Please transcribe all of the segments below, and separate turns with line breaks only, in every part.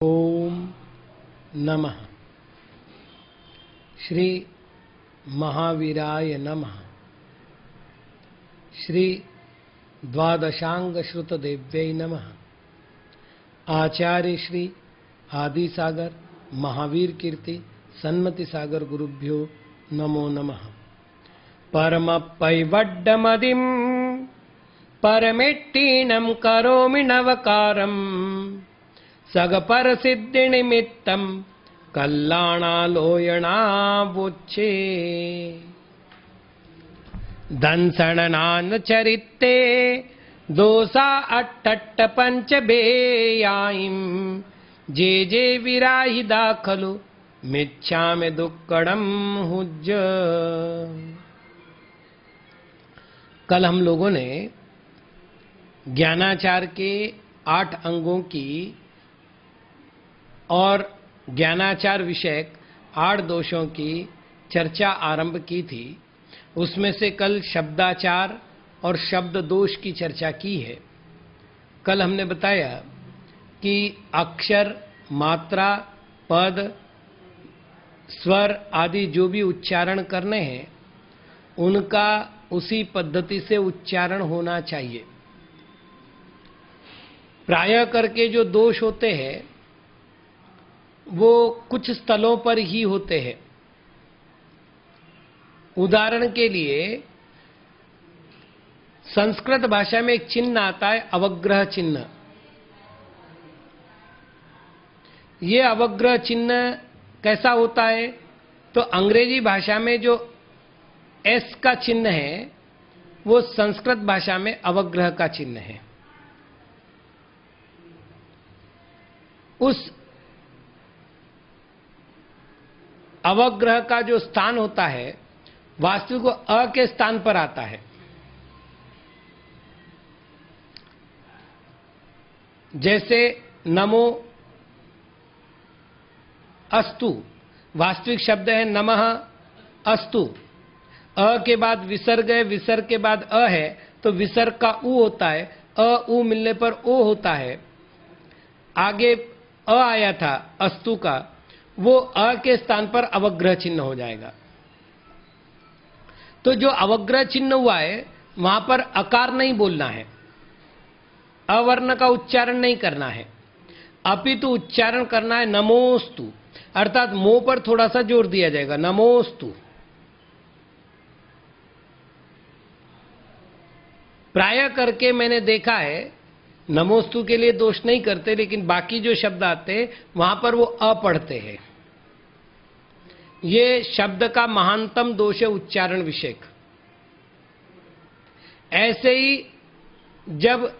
ओम नमः। श्री महावीराय नमः। श्री द्वादशांग श्रुत देव्यै नमः। आचार्य श्री आदि सागर महावीर कीर्ति सन्मति सागर गुरुभ्यो नमो नमः। परम पैवड्डमदिं परमेट्टीनं करोमि नवकारम् सगपर सिद्धि निमित्तं कल्याणालोयणावुच्चे दंसणनान चरित्ते दोसा अट्टट्ट पंचबेयाईं जे जे विराहिदा खलु मिच्छामि दुक्कडं हुज्ज। कल हम लोगों ने ज्ञानाचार के 8 अंगों की और ज्ञानाचार विषयक 8 दोषों की चर्चा आरंभ की थी। उसमें से कल शब्दाचार और शब्द दोष की चर्चा की है। कल हमने बताया कि अक्षर, मात्रा, पद, स्वर आदि जो भी उच्चारण करने हैं उनका उसी पद्धति से उच्चारण होना चाहिए। प्रायः करके जो दोष होते हैं वो कुछ स्थलों पर ही होते हैं। उदाहरण के लिए संस्कृत भाषा में एक चिन्ह आता है अवग्रह चिन्ह। ये अवग्रह चिन्ह कैसा होता है? तो अंग्रेजी भाषा में जो एस का चिन्ह है वो संस्कृत भाषा में अवग्रह का चिन्ह है। उस अवग्रह का जो स्थान होता है वास्तविक वो अ के स्थान पर आता है। जैसे नमो अस्तु, वास्तविक शब्द है नमः अस्तु। अ के बाद विसर्ग है, विसर्ग के बाद अ है तो विसर्ग का उ होता है, अ उ मिलने पर ओ होता है। आगे अ आया था अस्तु का, वो अ के स्थान पर अवग्रह चिन्ह हो जाएगा। तो जो अवग्रह चिन्ह हुआ है वहां पर अकार नहीं बोलना है, अवर्ण का उच्चारण नहीं करना है, अपितु उच्चारण करना है नमोस्तु, अर्थात मुंह पर थोड़ा सा जोर दिया जाएगा नमोस्तु। प्रायः करके मैंने देखा है नमोस्तु के लिए दोष नहीं करते, लेकिन बाकी जो शब्द आते वहां पर वो अ पढ़ते हैं। ये शब्द का महानतम दोष है उच्चारण विषयक। ऐसे ही जब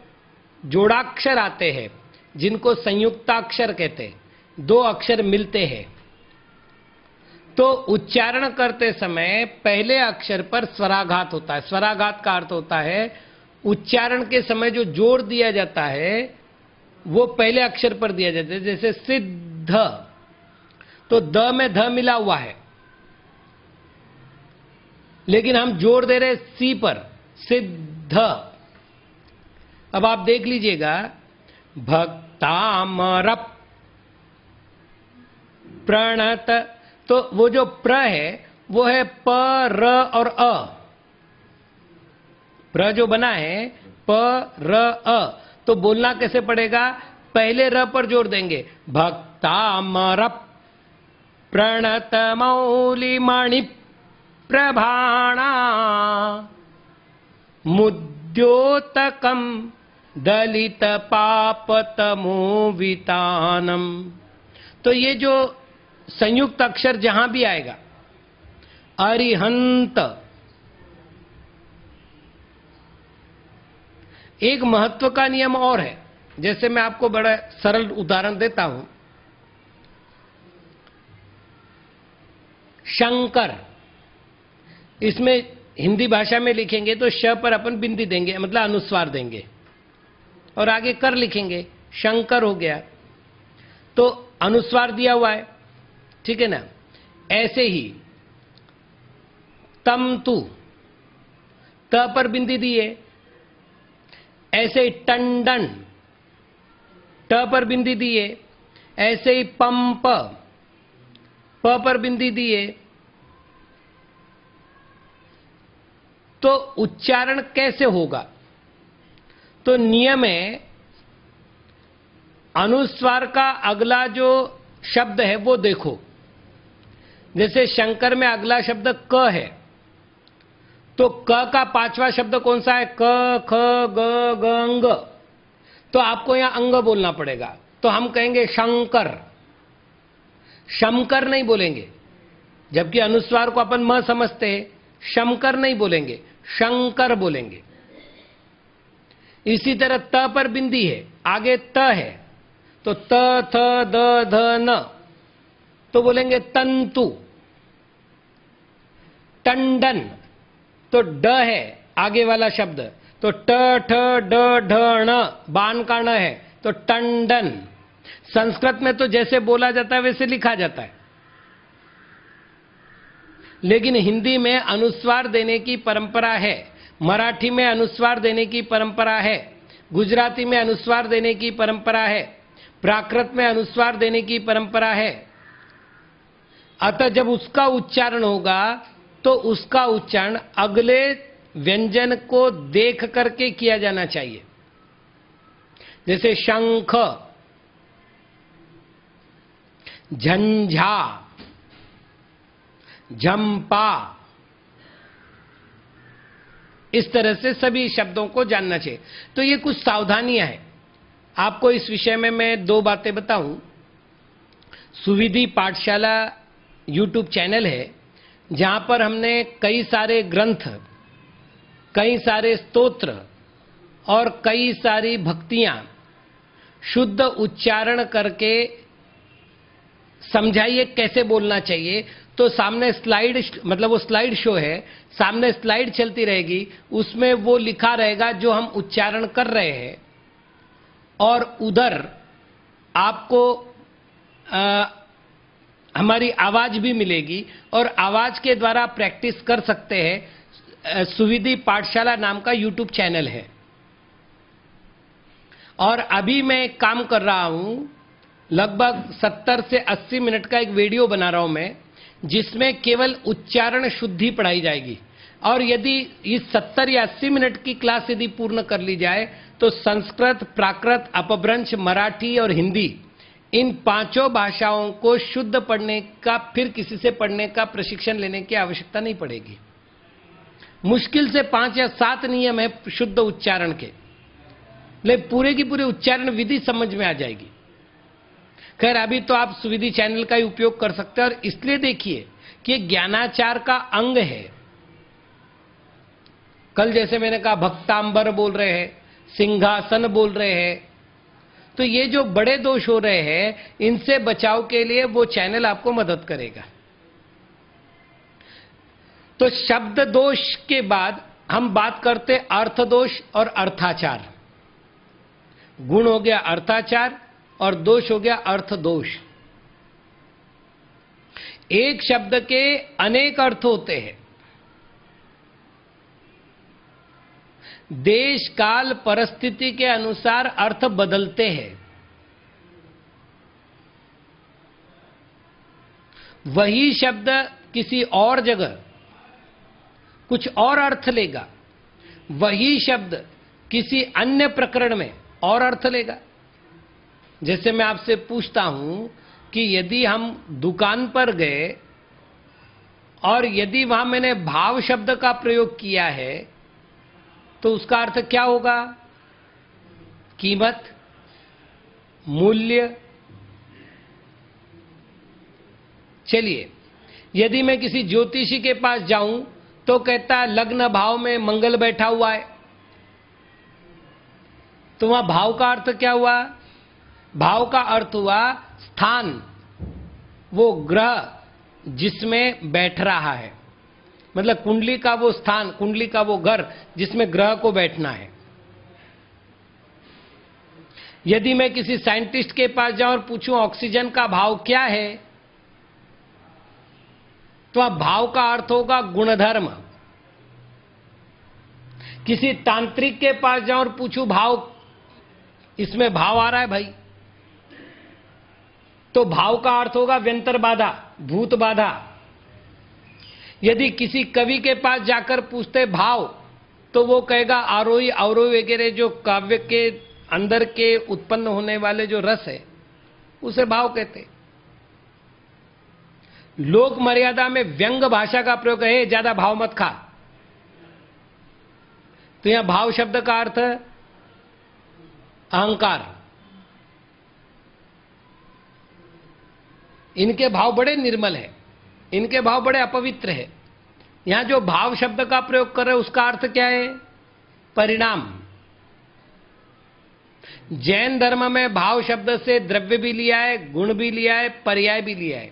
जोड़ाक्षर आते हैं जिनको संयुक्ताक्षर कहते हैं, 2 अक्षर मिलते हैं, तो उच्चारण करते समय पहले अक्षर पर स्वराघात होता है। स्वराघात का अर्थ होता है उच्चारण के समय जो जोर दिया जाता है वो पहले अक्षर पर दिया जाता है। जैसे सिद्ध, तो द में ध मिला हुआ है लेकिन हम जोर दे रहे सी पर, सिद्ध। अब आप देख लीजिएगा भक्तामरप प्रणत, तो वो जो प्र है वो है प र और अ। प्र जो बना है प र अ, तो बोलना कैसे पड़ेगा? पहले र पर जोर देंगे, भक्तामरप प्रणत मौलिमणि प्रभाणा मुद्योतकम दलित पापतमोवितानम। तो ये जो संयुक्त अक्षर जहां भी आएगा, अरिहंत, एक महत्व का नियम और है। जैसे मैं आपको बड़ा सरल उदाहरण देता हूं। शंकर, इसमें हिंदी भाषा में लिखेंगे तो श पर अपन बिंदी देंगे, मतलब अनुस्वार देंगे, और आगे कर लिखेंगे, शंकर हो गया, तो अनुस्वार दिया हुआ है, ठीक है ना। ऐसे ही तम तु, त पर बिंदी दिए। ऐसे ही टंडन, ट पर बिंदी दिए। ऐसे ही पंप, प पर बिंदी दिए तो उच्चारण कैसे होगा? तो नियम है, अनुस्वार का अगला जो शब्द है वो देखो। जैसे शंकर में अगला शब्द क है, तो क का पांचवा शब्द कौन सा है? क, ख, ग, ग, अंग। तो आपको यहां अंग बोलना पड़ेगा। तो हम कहेंगे शंकर, शमकर नहीं बोलेंगे, जबकि अनुस्वार को अपन म समझते हैं। शमकर नहीं बोलेंगे, शंकर बोलेंगे। इसी तरह त पर बिंदी है, आगे त है, तो त, थ, द, ध, न, तो बोलेंगे तंतु। टंडन, तो ड है आगे वाला शब्द, तो ट, ठ, ड, ढ, ण, बान का ण है, तो टंडन। संस्कृत में तो जैसे बोला जाता है वैसे लिखा जाता है, लेकिन हिंदी में अनुस्वार देने की परंपरा है, मराठी में अनुस्वार देने की परंपरा है, गुजराती में अनुस्वार देने की परंपरा है, प्राकृत में अनुस्वार देने की परंपरा है। अतः जब उसका उच्चारण होगा तो उसका उच्चारण अगले व्यंजन को देख करके किया जाना चाहिए। जैसे शंख, झंझा, झंपा, इस तरह से सभी शब्दों को जानना चाहिए। तो ये कुछ सावधानियां हैं। आपको इस विषय में मैं 2 बातें बताऊं। सुविधि पाठशाला यूट्यूब चैनल है, जहां पर हमने कई सारे ग्रंथ, कई सारे स्तोत्र और कई सारी भक्तियां शुद्ध उच्चारण करके समझाइए कैसे बोलना चाहिए। तो सामने स्लाइड, मतलब वो स्लाइड शो है, सामने स्लाइड चलती रहेगी, उसमें वो लिखा रहेगा जो हम उच्चारण कर रहे हैं, और उधर आपको हमारी आवाज भी मिलेगी और आवाज के द्वारा प्रैक्टिस कर सकते हैं। सुविधि पाठशाला नाम का यूट्यूब चैनल है, और अभी मैं एक काम कर रहा हूं, लगभग 70 से 80 मिनट का एक वीडियो बना रहा हूं मैं, जिसमें केवल उच्चारण शुद्धि पढ़ाई जाएगी। और यदि इस 70 या 80 मिनट की क्लास यदि पूर्ण कर ली जाए तो संस्कृत, प्राकृत, अपभ्रंश, मराठी और हिंदी, इन 5 भाषाओं को शुद्ध पढ़ने का, फिर किसी से पढ़ने का प्रशिक्षण लेने की आवश्यकता नहीं पड़ेगी। मुश्किल से 5 या 7 नियम है शुद्ध उच्चारण के, लेकिन पूरे की पूरी उच्चारण विधि समझ में आ जाएगी। खैर, अभी तो आप सुविधि चैनल का ही उपयोग कर सकते हैं, और इसलिए देखिए कि ज्ञानाचार का अंग है। कल जैसे मैंने कहा भक्तांबर बोल रहे हैं, सिंहासन बोल रहे हैं, तो ये जो बड़े दोष हो रहे हैं, इनसे बचाव के लिए वो चैनल आपको मदद करेगा। तो शब्द दोष के बाद हम बात करते अर्थ दोष और अर्थाचार। गुण हो गया अर्थाचार और दोष हो गया अर्थ दोष। एक शब्द के अनेक अर्थ होते हैं। देश काल परिस्थिति के अनुसार अर्थ बदलते हैं। वही शब्द किसी और जगह कुछ और अर्थ लेगा, वही शब्द किसी अन्य प्रकरण में और अर्थ लेगा। जैसे मैं आपसे पूछता हूं कि यदि हम दुकान पर गए और यदि वहां मैंने भाव शब्द का प्रयोग किया है, तो उसका अर्थ क्या होगा? कीमत, मूल्य। चलिए, यदि मैं किसी ज्योतिषी के पास जाऊं तो कहता है लग्न भाव में मंगल बैठा हुआ है, तो वहां भाव का अर्थ क्या हुआ? भाव का अर्थ हुआ स्थान, वो ग्रह जिसमें बैठ रहा है, मतलब कुंडली का वो स्थान, कुंडली का वो घर जिसमें ग्रह को बैठना है। यदि मैं किसी साइंटिस्ट के पास जाऊं और पूछूं ऑक्सीजन का भाव क्या है, तो अब भाव का अर्थ होगा गुणधर्म। किसी तांत्रिक के पास जाऊं और पूछूं भाव, इसमें भाव आ रहा है भाई, तो भाव का अर्थ होगा व्यंतर बाधा, भूत बाधा। यदि किसी कवि के पास जाकर पूछते भाव, तो वो कहेगा आरोही अवरोही वगैरह जो काव्य के अंदर के उत्पन्न होने वाले जो रस है उसे भाव कहते। लोक मर्यादा में व्यंग भाषा का प्रयोग है, ज्यादा भाव मत खा। तो यहां भाव शब्द का अर्थ अहंकार। इनके भाव बड़े निर्मल है, इनके भाव बड़े अपवित्र है। यहां जो भाव शब्द का प्रयोग कर रहे हैं उसका अर्थ क्या है? परिणाम। जैन धर्म में भाव शब्द से द्रव्य भी लिया है, गुण भी लिया है, पर्याय भी लिया है।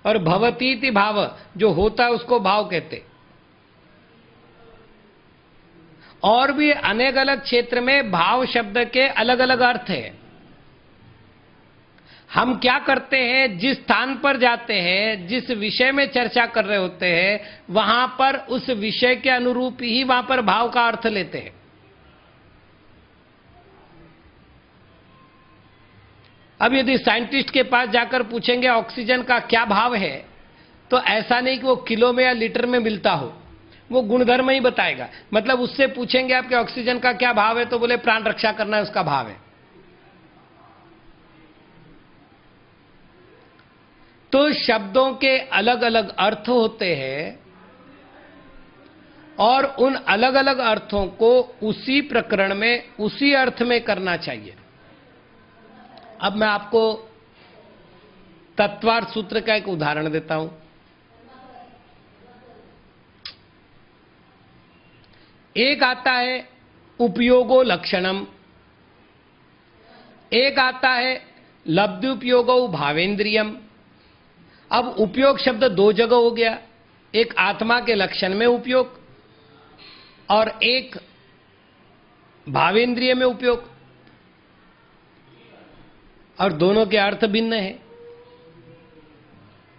और भवतीति भाव जो होता है उसको भाव कहते। और भी अनेक अलग क्षेत्र में भाव शब्द के अलग अलग अर्थ है। हम क्या करते हैं, जिस स्थान पर जाते हैं, जिस विषय में चर्चा कर रहे होते हैं, वहां पर उस विषय के अनुरूप ही वहां पर भाव का अर्थ लेते हैं। अब यदि साइंटिस्ट के पास जाकर पूछेंगे ऑक्सीजन का क्या भाव है, तो ऐसा नहीं कि वो किलो में या लीटर में मिलता हो, वो गुणधर्म ही बताएगा। मतलब उससे पूछेंगे आपके ऑक्सीजन का क्या भाव है, तो बोले प्राण रक्षा करना है उसका भाव है। तो शब्दों के अलग अलग अर्थ होते हैं और उन अलग अलग अर्थों को उसी प्रकरण में उसी अर्थ में करना चाहिए। अब मैं आपको तत्वार्थ सूत्र का एक उदाहरण देता हूं। एक आता है उपयोगो लक्षणम, एक आता है लब्धुपयोगो भावेंद्रियम। अब उपयोग शब्द दो जगह हो गया, एक आत्मा के लक्षण में उपयोग और एक भावेंद्रिय में उपयोग, और दोनों के अर्थ भिन्न हैं।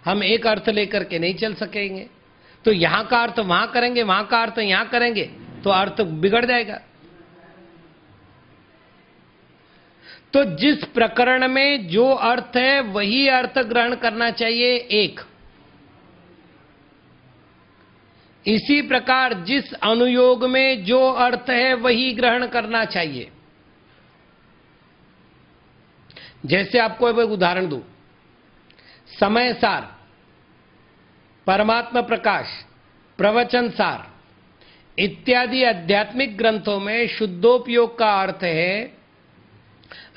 हम एक अर्थ लेकर के नहीं चल सकेंगे। तो यहां का अर्थ वहां करेंगे, वहां का अर्थ यहां करेंगे, तो अर्थ बिगड़ जाएगा। तो जिस प्रकरण में जो अर्थ है वही अर्थ ग्रहण करना चाहिए एक। इसी प्रकार जिस अनुयोग में जो अर्थ है वही ग्रहण करना चाहिए। जैसे आपको एक उदाहरण दूं, समय सार, परमात्मा प्रकाश, प्रवचन सार इत्यादि आध्यात्मिक ग्रंथों में शुद्धोपयोग का अर्थ है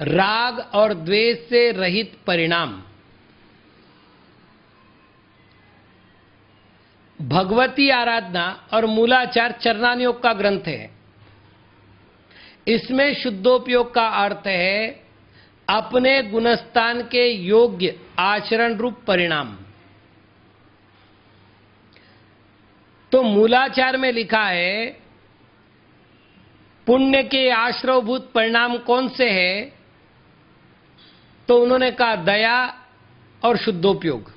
राग और द्वेष से रहित परिणाम। भगवती आराधना और मूलाचार चरणानुयोग का ग्रंथ है। इसमें शुद्धोपयोग का अर्थ है अपने गुणस्थान के योग्य आचरण रूप परिणाम। तो मूलाचार में लिखा है पुण्य के आश्रवभूत परिणाम कौन से है, तो उन्होंने कहा दया और शुद्धोपयोग।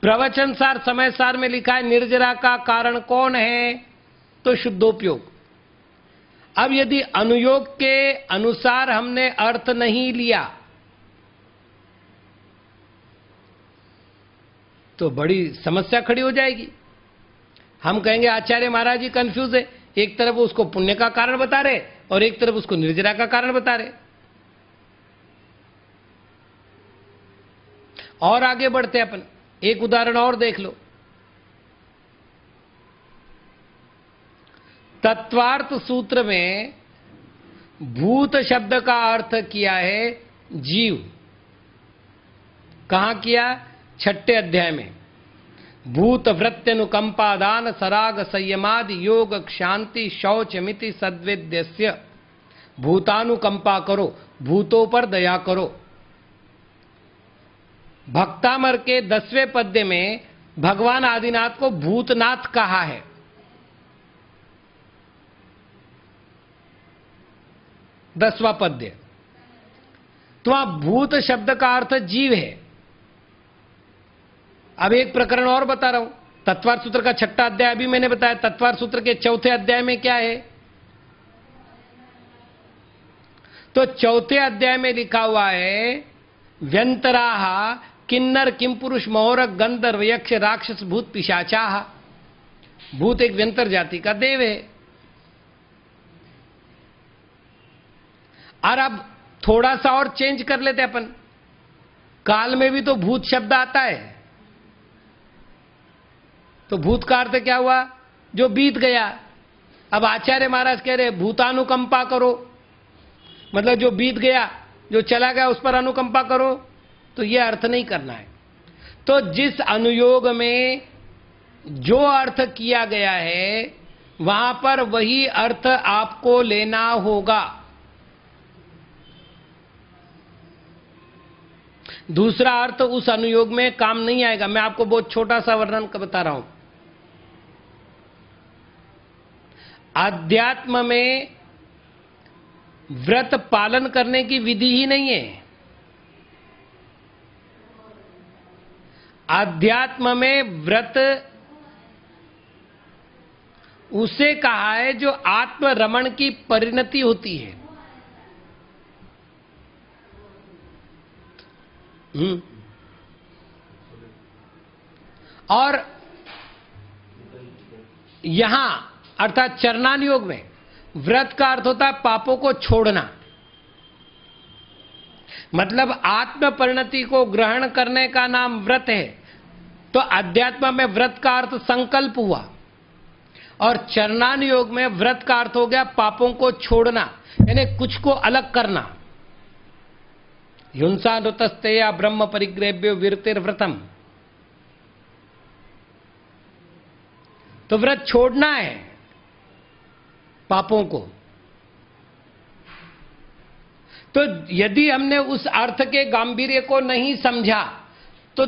प्रवचन सार समय सार में लिखा है निर्जरा का कारण कौन है, तो शुद्धोपयोग। अब यदि अनुयोग के अनुसार हमने अर्थ नहीं लिया तो बड़ी समस्या खड़ी हो जाएगी। हम कहेंगे आचार्य महाराज जी कंफ्यूज है, एक तरफ उसको पुण्य का कारण बता रहे और एक तरफ उसको निर्जरा का कारण बता रहे। और आगे बढ़ते अपन, एक उदाहरण और देख लो। तत्वार्थ सूत्र में भूत शब्द का अर्थ किया है जीव। कहां किया? 6ठे अध्याय में। भूत वृत्त्यनुकंपा दान सराग संयमादि योग शांति शौच मिति सद्वेद्यस्य। भूतानुकंपा करो, भूतों पर दया करो। भक्तामर के 10वें पद्य में भगवान आदिनाथ को भूतनाथ कहा है। दसवां पद्य। तो वहां भूत शब्द का अर्थ जीव है। अब एक प्रकरण और बता रहा हूं। तत्वार्थ सूत्र का 6ठा अध्याय अभी मैंने बताया। तत्वार्थ सूत्र के 4थे अध्याय में क्या है? तो चौथे अध्याय में लिखा हुआ है, व्यंतराह किन्नर किम पुरुष महोरक गंधर्व यक्ष राक्षस भूत पिशाचाह। भूत एक व्यंतर जाति का देव है। और अब थोड़ा सा और चेंज कर लेते अपन, काल में भी तो भूत शब्द आता है। तो भूत का अर्थ क्या हुआ? जो बीत गया। अब आचार्य महाराज कह रहे भूतानुकंपा करो, मतलब जो बीत गया, जो चला गया उस पर अनुकंपा करो। तो यह अर्थ नहीं करना है। तो जिस अनुयोग में जो अर्थ किया गया है वहां पर वही अर्थ आपको लेना होगा। दूसरा अर्थ उस अनुयोग में काम नहीं आएगा। मैं आपको बहुत छोटा सा वर्णन बता रहा हूं। अध्यात्म में व्रत पालन करने की विधि ही नहीं है। अध्यात्म में व्रत उसे कहा है जो आत्मरमण की परिणति होती है। और यहां अर्थात चरणान योग में व्रत का अर्थ होता है पापों को छोड़ना, मतलब आत्म परिणति को ग्रहण करने का नाम व्रत है। तो अध्यात्म में व्रत का अर्थ संकल्प हुआ, और चरणान योग में व्रत का अर्थ हो गया पापों को छोड़ना, यानी कुछ को अलग करना। हिंसा नुतस्ते या ब्रह्म परिग्रह्य विरतिर्व्रतम। तो व्रत छोड़ना है पापों को। तो यदि हमने उस अर्थ के गांभीर्य को नहीं समझा तो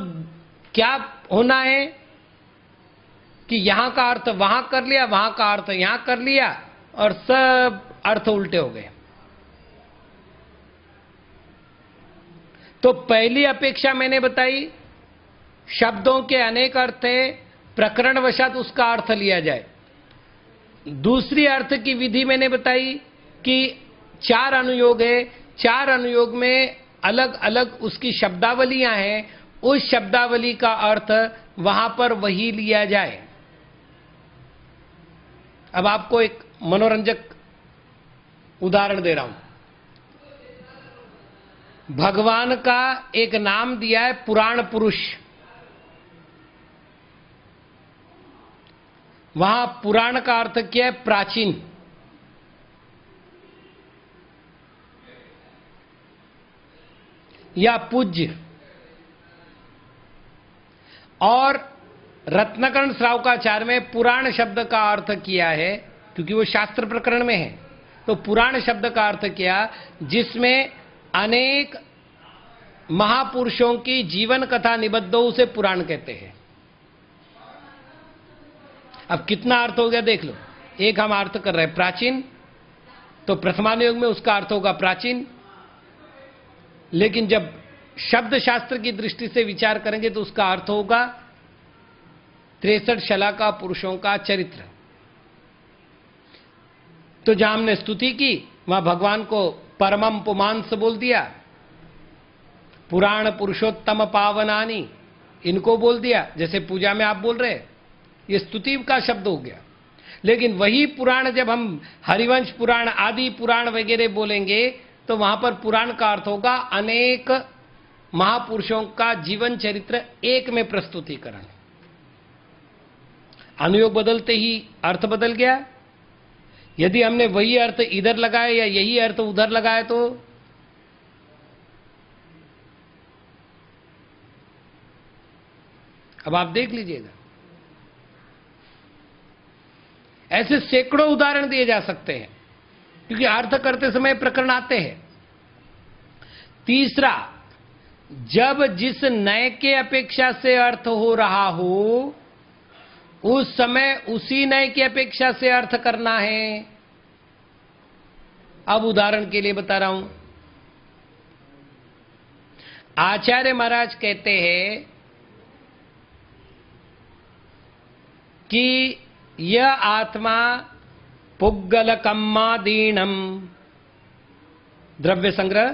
क्या होना है कि यहां का अर्थ वहां कर लिया, वहां का अर्थ यहां कर लिया, और सब अर्थ उल्टे हो गए। तो पहली अपेक्षा मैंने बताई, शब्दों के अनेक अर्थ है, प्रकरणवशात उसका अर्थ लिया जाए। दूसरी अर्थ की विधि मैंने बताई कि 4 अनुयोग है, 4 अनुयोग में अलग अलग उसकी शब्दावलियां हैं, उस शब्दावली का अर्थ वहां पर वही लिया जाए। अब आपको एक मनोरंजक उदाहरण दे रहा हूं। भगवान का एक नाम दिया है पुराण पुरुष। वहां पुराण का अर्थ क्या है? प्राचीन। या पूज्य। और रत्नकर्ण श्रावकाचार्य में पुराण शब्द का अर्थ किया है, क्योंकि वो शास्त्र प्रकरण में है। तो पुराण शब्द का अर्थ किया जिसमें अनेक महापुरुषों की जीवन कथा निबद्ध हो, उसे पुराण कहते हैं। अब कितना अर्थ हो गया देख लो। एक हम अर्थ कर रहे हैं प्राचीन, तो प्रथमानुयोग में उसका अर्थ होगा प्राचीन। लेकिन जब शब्द शास्त्र की दृष्टि से विचार करेंगे तो उसका अर्थ होगा 63 शलाका पुरुषों का चरित्र। तो जहां हमने स्तुति की वहां भगवान को परमम पुमांस बोल दिया, पुराण पुरुषोत्तम पावनानी इनको बोल दिया, जैसे पूजा में आप बोल रहे, ये स्तुति का शब्द हो गया। लेकिन वही पुराण जब हम हरिवंश पुराण आदि पुराण वगैरह बोलेंगे तो वहां पर पुराण का अर्थ होगा अनेक महापुरुषों का जीवन चरित्र एक में प्रस्तुतिकरण। अनुयोग बदलते ही अर्थ बदल गया। यदि हमने वही अर्थ इधर लगाया या यही अर्थ उधर लगाया तो अब आप देख लीजिएगा। ऐसे सैकड़ों उदाहरण दिए जा सकते हैं, क्योंकि अर्थ करते समय प्रकरण आते हैं। तीसरा, जब जिस नए के अपेक्षा से अर्थ हो रहा हो उस समय उसी नए की अपेक्षा से अर्थ करना है। अब उदाहरण के लिए बता रहा हूं। आचार्य महाराज कहते हैं कि यह आत्मा पुग्गलकम्मादीनम द्रव्य संग्रह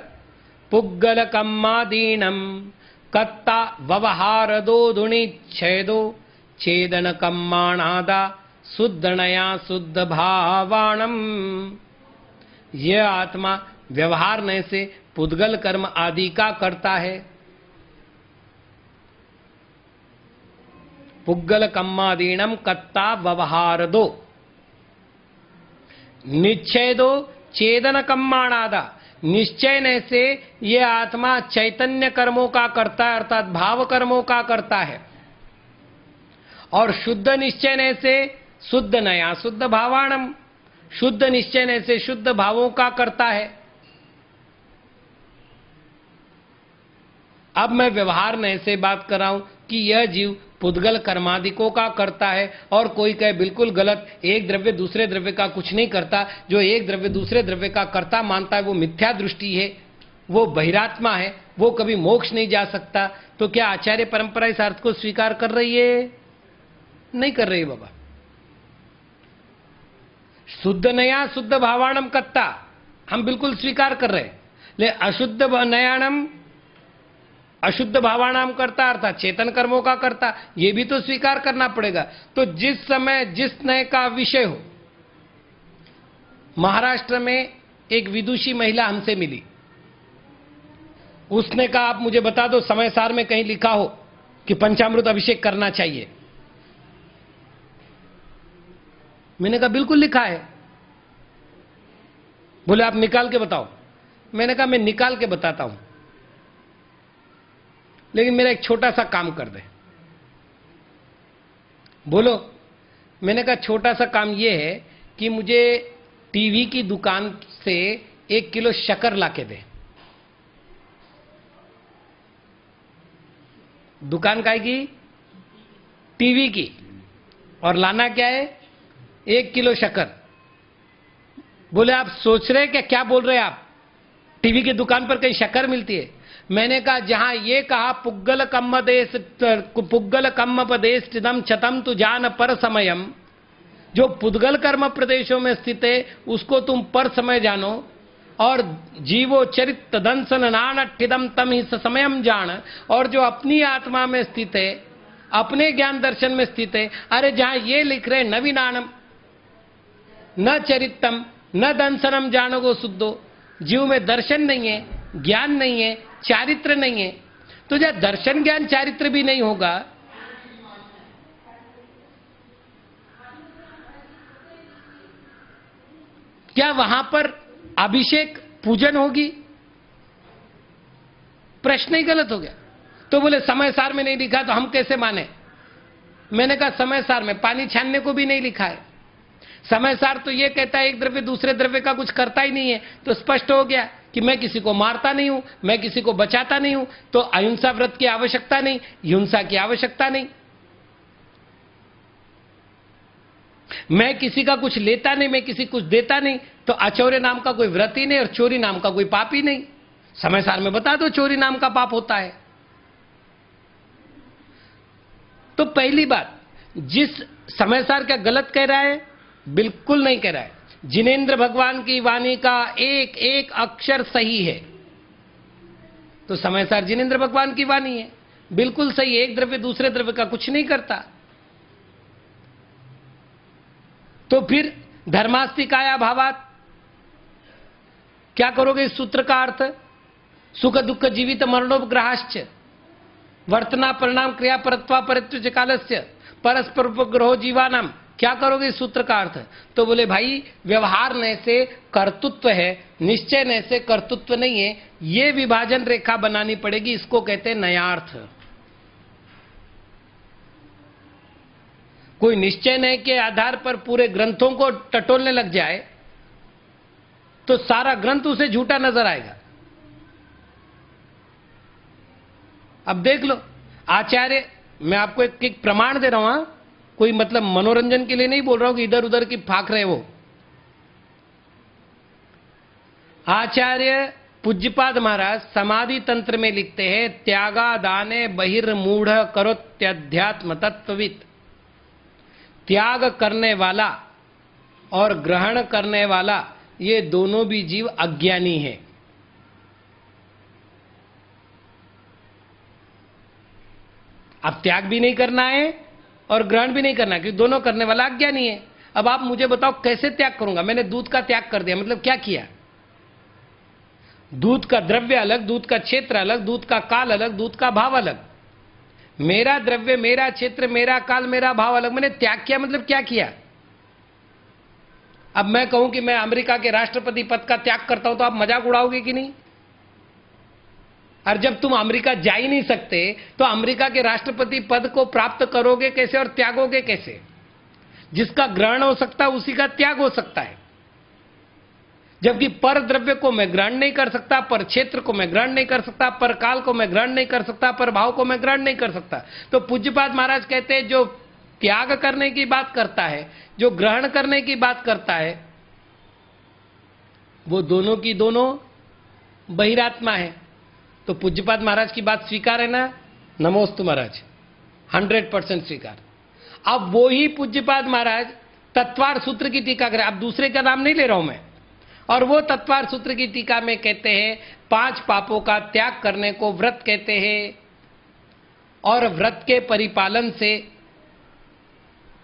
पुग्गल कम्मादीनम कत्ता व्यवहारदो दुनिच्छेदो छेदन कम्माणादा शुद्धनया शुद्ध भावाणम। यह आत्मा व्यवहार नय से पुद्गल कर्म आदि का करता है। पुग्गल कम्मादीनम कत्ता व्यवहारदो निच्छेदो छेदन कम्माणादा। निश्चय ने से यह आत्मा चैतन्य कर्मों का करता है, अर्थात भाव कर्मों का करता है। और शुद्ध निश्चय ने से शुद्ध नया शुद्ध भावाणम, शुद्ध निश्चय ने से शुद्ध भावों का करता है। अब मैं व्यवहार नय से बात कर रहा हूं कि यह जीव पुद्गल कर्मादिकों का करता है। और कोई कहे बिल्कुल गलत, एक द्रव्य दूसरे द्रव्य का कुछ नहीं करता। जो एक द्रव्य दूसरे द्रव्य का कर्ता मानता है वो मिथ्या दृष्टि है, वो बहिरात्मा है, वो कभी मोक्ष नहीं जा सकता। तो क्या आचार्य परंपरा इस अर्थ को स्वीकार कर रही है? नहीं कर रही बाबा। शुद्ध नया शुद्ध भावाणम कत्ता हम बिल्कुल स्वीकार कर रहे हैं, ले अशुद्ध नयाणम अशुद्ध भावाणाम करता अर्थात चेतन कर्मों का करता, यह भी तो स्वीकार करना पड़ेगा। तो जिस समय जिस नय का विषय हो, महाराष्ट्र में एक विदुषी महिला हमसे मिली। उसने कहा आप मुझे बता दो समय सार में कहीं लिखा हो कि पंचामृत अभिषेक करना चाहिए। मैंने कहा बिल्कुल लिखा है। बोले आप निकाल के बताओ। मैंने कहा मैं निकाल के बताता हूं, लेकिन मेरा एक छोटा सा काम कर दे। बोलो। मैंने कहा छोटा सा काम यह है कि मुझे टीवी की दुकान से 1 किलो शक्कर लाके दे। दुकान काय की? टीवी की। और लाना क्या है? 1 किलो शक्कर। बोले आप सोच रहे हैं क्या बोल रहे हैं आप? टीवी की दुकान पर कहीं शक्कर मिलती है? मैंने कहा जहां ये कहा पुग्गल कम्मपदेष्टिदम छतम तु जान पर समयम, जो पुद्गल कर्म प्रदेशों में स्थित है उसको तुम पर समय जानो। और जीवो चरित दंसन नानठिदम तम ही समयम जान, और जो अपनी आत्मा में स्थित है, अपने ज्ञान दर्शन में स्थित है। अरे जहां ये लिख रहे नवीनानम न चरितम न दंसनम जानोगो शुद्धो, जीव में दर्शन नहीं है, ज्ञान नहीं है, चारित्र नहीं है। तो जब दर्शन ज्ञान चारित्र भी नहीं होगा, क्या वहां पर अभिषेक पूजन होगी? प्रश्न ही गलत हो गया। तो बोले समय सार में नहीं लिखा तो हम कैसे माने? मैंने कहा समय सार में पानी छानने को भी नहीं लिखा है। समय सार तो यह कहता है एक द्रव्य दूसरे द्रव्य का कुछ करता ही नहीं है। तो स्पष्ट हो गया कि मैं किसी को मारता नहीं हूं, मैं किसी को बचाता नहीं हूं, तो अहिंसा व्रत की आवश्यकता नहीं, हिंसा की आवश्यकता नहीं। मैं किसी का कुछ लेता नहीं, मैं किसी कुछ देता नहीं, तो अचौर्य नाम का कोई व्रत ही नहीं और चोरी नाम का कोई पाप ही नहीं। समय सार में बता दो चोरी नाम का पाप होता है। तो पहली बात, जिस समय सार क्या गलत कह रहा है? बिल्कुल नहीं कह रहा है। जिनेंद्र भगवान की वाणी का एक एक अक्षर सही है। तो समय सार जिनेंद्र भगवान की वाणी है, बिल्कुल सही है। एक द्रव्य दूसरे द्रव्य का कुछ नहीं करता। तो फिर धर्मास्ति काया भावात क्या करोगे? इस सूत्र का अर्थ सुख दुख जीवित मरणोपग्रहाश्च वर्तना परिणाम क्रिया परत्वा परित्व कालस्य परस्पर उपग्रहो जीवानाम। क्या करोगे इस सूत्र का अर्थ? तो बोले भाई व्यवहार ने से कर्तृत्व है, निश्चय ने से कर्तृत्व नहीं है। ये विभाजन रेखा बनानी पड़ेगी, इसको कहते हैं नयार्थ। कोई निश्चय नय के आधार पर पूरे ग्रंथों को टटोलने लग जाए तो सारा ग्रंथ उसे झूठा नजर आएगा। अब देख लो आचार्य, मैं आपको एक प्रमाण दे रहा हूं, कोई मतलब मनोरंजन के लिए नहीं बोल रहा हूं कि इधर उधर की फाक रहे वो। आचार्य पूज्यपाद महाराज समाधि तंत्र में लिखते हैं, त्यागा दाने बहिर्मूढ़ करोत्यध्यात्म तत्वविद। त्याग करने वाला और ग्रहण करने वाला ये दोनों भी जीव अज्ञानी है। अब त्याग भी नहीं करना है और ग्रहण भी नहीं करना है, क्योंकि दोनों करने वाला अज्ञानी है। अब आप मुझे बताओ कैसे त्याग करूंगा? मैंने दूध का त्याग कर दिया, मतलब क्या किया? दूध का द्रव्य अलग, दूध का क्षेत्र अलग, दूध का काल अलग, दूध का भाव अलग। मेरा द्रव्य, मेरा क्षेत्र, मेरा काल, मेरा भाव अलग। मैंने त्याग किया, मतलब क्या किया? अब मैं कहूं कि मैं अमेरिका के राष्ट्रपति पद का त्याग करता हूं, तो आप मजाक उड़ाओगे कि नहीं? और जब तुम अमेरिका जा ही नहीं सकते तो अमेरिका के राष्ट्रपति पद को प्राप्त करोगे कैसे और त्यागोगे कैसे? जिसका ग्रहण हो सकता है उसी का त्याग हो सकता है। जबकि पर द्रव्य को मैं ग्रहण नहीं कर सकता, पर क्षेत्र को मैं ग्रहण नहीं कर सकता, पर काल को मैं ग्रहण नहीं कर सकता, पर भाव को मैं ग्रहण नहीं कर सकता। तो पूज्यपाद महाराज कहते हैं जो त्याग करने की बात करता है, जो ग्रहण करने की बात करता है, वो दोनों की दोनों बहिरात्मा है। तो पूज्यपाद महाराज की बात स्वीकार है ना? नमोस्तु महाराज, 100% स्वीकार। अब वो ही पूज्यपाद महाराज तत्वार सूत्र की टीका करें, अब दूसरे का नाम नहीं ले रहा हूं मैं, और वो तत्वार सूत्र की टीका में कहते हैं 5 पापों का त्याग करने को व्रत कहते हैं, और व्रत के परिपालन से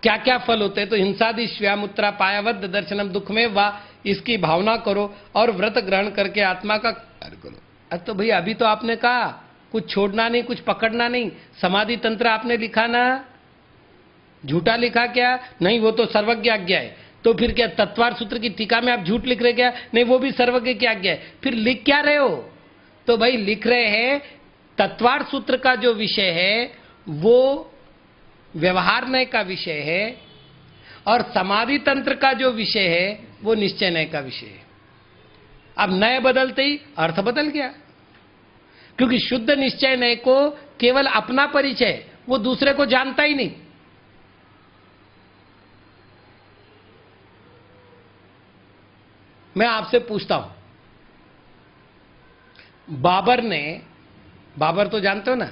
क्या क्या फल होते हैं? तो हिंसादि श्व्यामुत्रा पायावद्ध दर्शनम दुख में वाह, इसकी भावना करो और व्रत ग्रहण करके आत्मा का कार्य करो। अब तो भैया अभी तो आपने कहा कुछ छोड़ना नहीं, कुछ पकड़ना नहीं। समाधि तंत्र आपने लिखा ना, झूठा लिखा क्या? नहीं, वो तो सर्वज्ञ आज्ञा है। तो फिर क्या तत्वार सूत्र की टीका में आप झूठ लिख रहे क्या? नहीं, वो भी सर्वज्ञ की आज्ञा है। फिर लिख क्या रहे हो? तो भाई लिख रहे हैं तत्वार सूत्र का जो विषय है वो व्यवहार नय का विषय है, और समाधि तंत्र का जो विषय है वो निश्चय नय का विषय है। अब नय बदलते ही अर्थ बदल गया, क्योंकि शुद्ध निश्चय नय को केवल अपना परिचय, वो दूसरे को जानता ही नहीं। मैं आपसे पूछता हूं, बाबर तो जानते हो ना,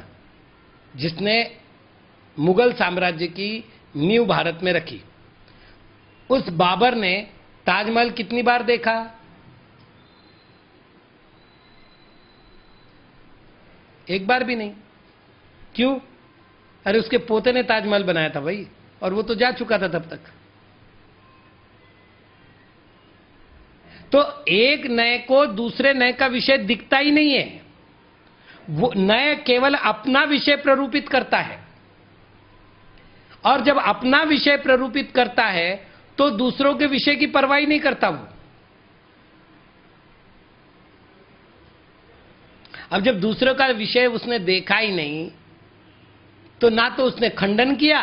जिसने मुगल साम्राज्य की नींव भारत में रखी, उस बाबर ने ताजमहल कितनी बार देखा? एक बार भी नहीं। क्यों? अरे उसके पोते ने ताजमहल बनाया था भाई, और वो तो जा चुका था तब तक। तो एक नए को दूसरे नए का विषय दिखता ही नहीं है, वो नए केवल अपना विषय प्ररूपित करता है, और जब अपना विषय प्ररूपित करता है तो दूसरों के विषय की परवाह नहीं करता वो। अब जब दूसरों का विषय उसने देखा ही नहीं, तो ना तो उसने खंडन किया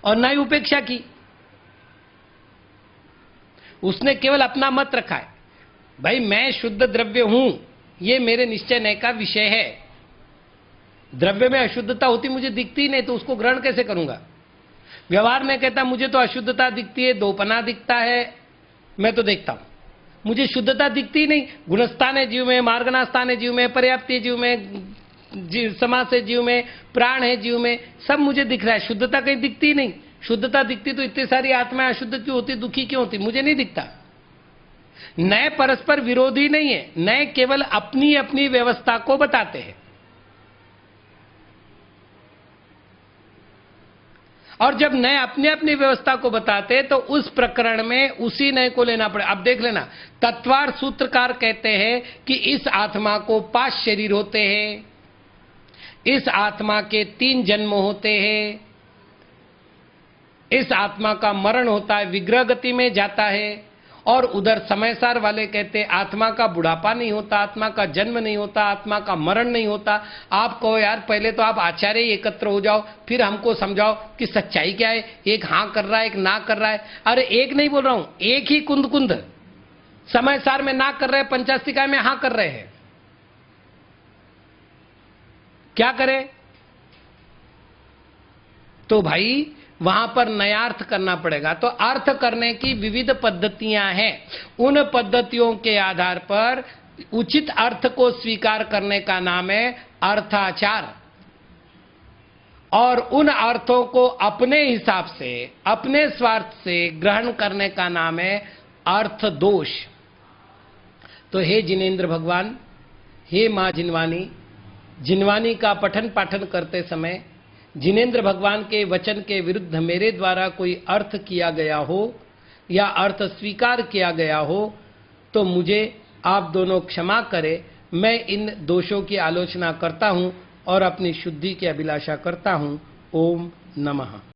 और ना ही उपेक्षा की, उसने केवल अपना मत रखा है। भाई मैं शुद्ध द्रव्य हूं, ये मेरे निश्चय नय का विषय है। द्रव्य में अशुद्धता होती मुझे दिखती ही नहीं, तो उसको ग्रहण कैसे करूंगा? व्यवहार में कहता मुझे तो अशुद्धता दिखती है, दोपना दिखता है, मैं तो देखता हूं, मुझे शुद्धता दिखती ही नहीं। गुणस्थान है जीव में, मार्गनास्थान है जीव में, पर्याप्ति है जीव में, समास है जीव में, प्राण है जीव में, सब मुझे दिख रहा है, शुद्धता कहीं दिखती ही नहीं। शुद्धता दिखती तो इतनी सारी आत्माएं अशुद्ध क्यों होती, दुखी क्यों होती? मुझे नहीं दिखता। नए परस्पर विरोधी नहीं है, नए केवल अपनी अपनी व्यवस्था को बताते हैं। और जब नए अपने अपनी व्यवस्था को बताते तो उस प्रकरण में उसी नए को लेना पड़े। अब देख लेना, तत्वार सूत्रकार कहते हैं कि इस आत्मा को 5 शरीर होते हैं, इस आत्मा के 3 जन्म होते हैं, इस आत्मा का मरण होता है, विग्रह गति में जाता है, और उधर समयसार वाले कहते हैं आत्मा का बुढ़ापा नहीं होता, आत्मा का जन्म नहीं होता, आत्मा का मरण नहीं होता। आप कहो यार पहले तो आप आचार्य एकत्र हो जाओ, फिर हमको समझाओ कि सच्चाई क्या है। एक हाँ कर रहा है, एक ना कर रहा है। अरे एक नहीं बोल रहा हूं, एक ही कुंद कुंद, समयसार में ना कर रहे हैं, पंचास्तिकाय में हाँ कर रहे हैं। क्या करें? तो भाई वहां पर नया अर्थ करना पड़ेगा। तो अर्थ करने की विविध पद्धतियां हैं, उन पद्धतियों के आधार पर उचित अर्थ को स्वीकार करने का नाम है अर्थाचार, और उन अर्थों को अपने हिसाब से, अपने स्वार्थ से ग्रहण करने का नाम है अर्थ दोष। तो हे जिनेंद्र भगवान, हे मां जिनवानी, जिनवानी का पठन पाठन करते समय जिनेंद्र भगवान के वचन के विरुद्ध मेरे द्वारा कोई अर्थ किया गया हो या अर्थ स्वीकार किया गया हो तो मुझे आप दोनों क्षमा करें। मैं इन दोषों की आलोचना करता हूं और अपनी शुद्धि की अभिलाषा करता हूं। ओम नमः।